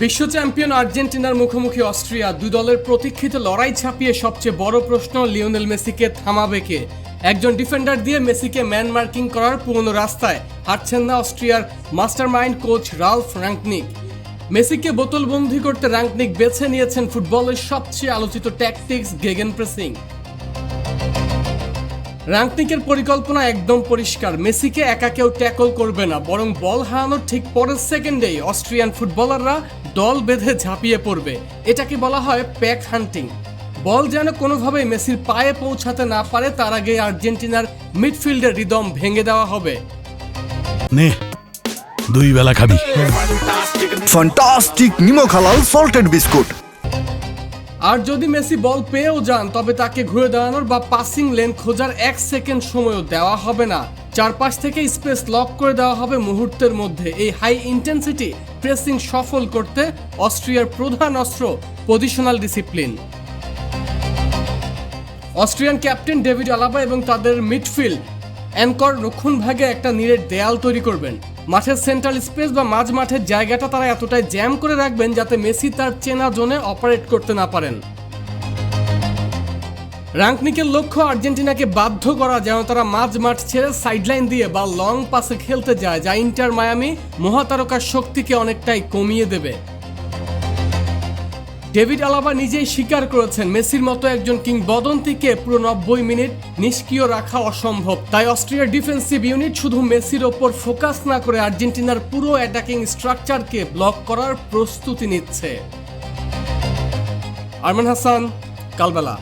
বিশ্ব চ্যাম্পিয়ন আর্জেন্টিনার মুখোমুখি অস্ট্রিয়া, দুই দলের প্রতীক্ষিত লড়াই ছাপিয়ে সবচেয়ে বড় প্রশ্ন লিওনেল মেসিকে থামাবে কে। একজন ডিফেন্ডার দিয়ে মেসিকে ম্যান মার্কিং করার পুরনো রাস্তায় হাঁটছেন না অস্ট্রিয়ার মাস্টারমাইন্ড কোচ রাল্ফ রাঙ্কনিক। মেসিকে বোতলবন্দি করতে রাঙ্কনিক বেছে নিয়েছেন ফুটবলের সবচেয়ে আলোচিত ট্যাকটিক্স গেগেন প্রেসিং। রাঙ্কনিকের পরিকল্পনা একদম পরিষ্কার, মেসিকে একা কেউ ট্যাকল করবে না, বরং বল হারানোর ঠিক পরের সেকেন্ডেই অস্ট্রিয়ান ফুটবলাররা দল বেঁধে ঝাঁপিয়ে পড়বে। এটাকে বলা হয় প্যাক হান্টিং। বল যেন কোনোভাবেই মেসির পায়ে পৌঁছাতে না পারে, তার আগে আর্জেন্টিনার মিডফিল্ডের রিদম ভেঙে দেওয়া হবে। নে, দুই বেলা খাবি। ফ্যান্টাস্টিক নিমক হালাল সল্টেড বিস্কুট। আর যদি মেসি বল পেয়েও যান, তবে তাকে ঘুরে দাঁড়ানোর বা পাসিং লেন খোঁজার 1 সেকেন্ড সময়ও দেওয়া হবে না। চারপাশ থেকে স্পেস লক করে দেওয়া হবে মুহূর্তের মধ্যে। এই হাই ইন্টেন্সিটি প্রেসিং সফল করতে অস্ট্রিয়ার প্রধান অস্ত্র positional discipline. Austrian captain David Alaba এবং তাদের মিডফিল্ড অ্যাঙ্কর রক্ষণভাগে একটা নিরেট দেয়াল তৈরি করবেন। মাঠের সেন্ট্রাল স্পেস বা মাঝ মাঠের জায়গাটা তারা এতটাই জ্যাম করে রাখবেন যাতে মেসি তার চেনা জোনে অপারেট করতে না পারেন। রাঙ্কনিকের লক্ষ্য আর্জেন্টিনাকে বাধ্য করা যেন তারা মাঝ মাঠ ছেড়ে সাইডলাইন দিয়ে বা লং পাসে খেলতে যায়, যা ইন্টার মায়ামি মহাতারকার শক্তিকে অনেকটাই কমিয়ে দেবে। ডেভিড আলাবা নিজেই স্বীকার করেছেন, মেসির মতো একজন কিংবদন্তিকে পুরো 90 মিনিট নিষ্ক্রিয় রাখা অসম্ভব। তাই অস্ট্রিয়ার ডিফেন্সিভ ইউনিট শুধু মেসির ওপর ফোকাস না করে আর্জেন্টিনার পুরো অ্যাটাকিং স্ট্রাকচারকে ব্লক করার প্রস্তুতি নিচ্ছে। আরমান হাসান, কালবেলা।